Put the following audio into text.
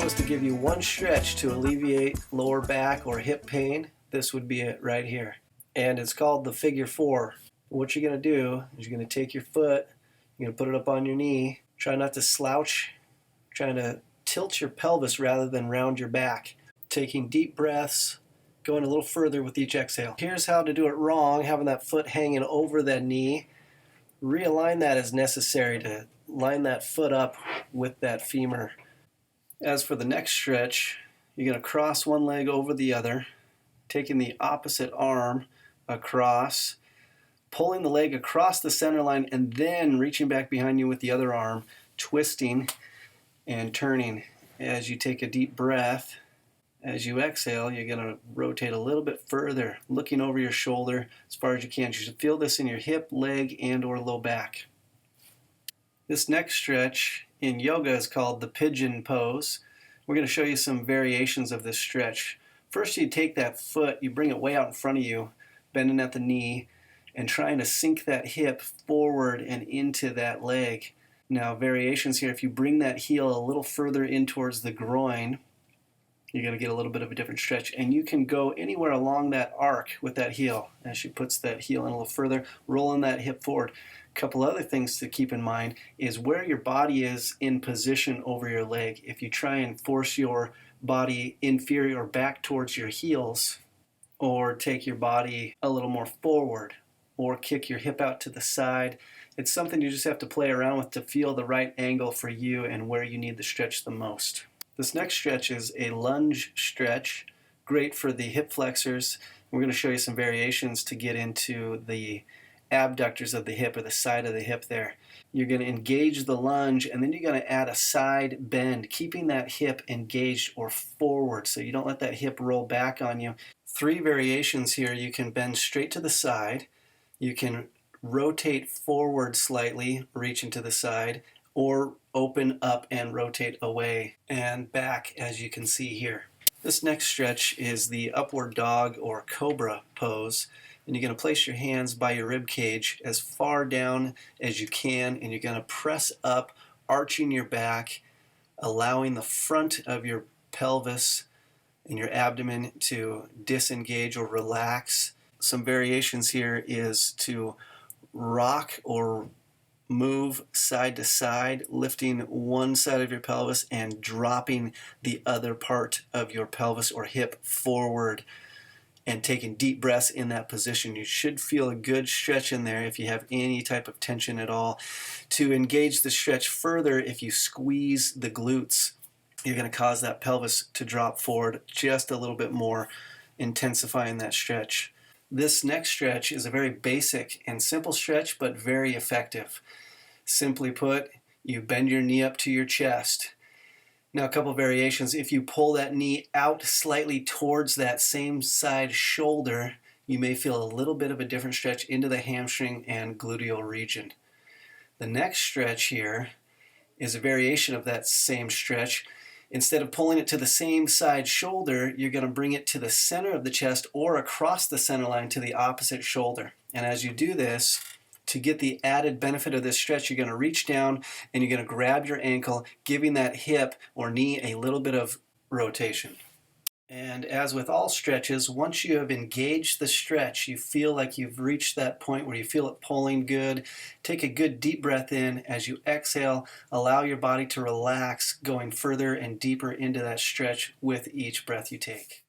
I was to give you one stretch to alleviate lower back or hip pain, this would be it right here. And it's called the figure four. What you're going to do is you're going to take your foot, you're going to put it up on your knee, try not to slouch, trying to tilt your pelvis rather than round your back. Taking deep breaths, going a little further with each exhale. Here's how to do it wrong, having that foot hanging over that knee. Realign that as necessary to line that foot up with that femur. As for the next stretch, you're going to cross one leg over the other, taking the opposite arm across, pulling the leg across the center line, and then reaching back behind you with the other arm, twisting and turning. As you take a deep breath, as you exhale, you're going to rotate a little bit further, looking over your shoulder as far as you can. You should feel this in your hip, leg, and or low back. This next stretch in yoga is called the Pigeon pose. We're going to show you some variations of this stretch. First, you take that foot, you bring it way out in front of you, bending at the knee, and trying to sink that hip forward and into that leg. Now, variations here, if you bring that heel a little further in towards the groin, you're going to get a little bit of a different stretch. And you can go anywhere along that arc with that heel. As she puts that heel in a little further, rolling that hip forward. A couple other things to keep in mind is where your body is in position over your leg. If you try and force your body inferior or back towards your heels, or take your body a little more forward, or kick your hip out to the side, it's something you just have to play around with to feel the right angle for you and where you need the stretch the most. This next stretch is a lunge stretch, great for the hip flexors. We're going to show you some variations to get into the abductors of the hip, or the side of the hip there. You're going to engage the lunge, and then you're going to add a side bend, keeping that hip engaged or forward so you don't let that hip roll back on you. 3 variations here. You can bend straight to the side, you can rotate forward slightly, reaching to the side, or open up and rotate away and back, as you can see here. This next stretch is the upward dog or Cobra pose, and you're going to place your hands by your rib cage as far down as you can, and you're going to press up, arching your back, allowing the front of your pelvis and your abdomen to disengage or relax. Some variations here is to rock or move side to side, lifting one side of your pelvis and dropping the other part of your pelvis or hip forward, and taking deep breaths in that position. You should feel a good stretch in there if you have any type of tension at all. To engage the stretch further, if you squeeze the glutes, you're going to cause that pelvis to drop forward just a little bit more, intensifying that stretch. This next stretch is a very basic and simple stretch, but very effective. Simply put, you bend your knee up to your chest. Now, a couple variations. If you pull that knee out slightly towards that same side shoulder, you may feel a little bit of a different stretch into the hamstring and gluteal region. The next stretch here is a variation of that same stretch. Instead of pulling it to the same side shoulder, you're going to bring it to the center of the chest or across the center line to the opposite shoulder. And as you do this, to get the added benefit of this stretch, you're going to reach down and you're going to grab your ankle, giving that hip or knee a little bit of rotation. And as with all stretches, once you have engaged the stretch, you feel like you've reached that point where you feel it pulling good. Take a good deep breath in. As you exhale, allow your body to relax, going further and deeper into that stretch with each breath you take.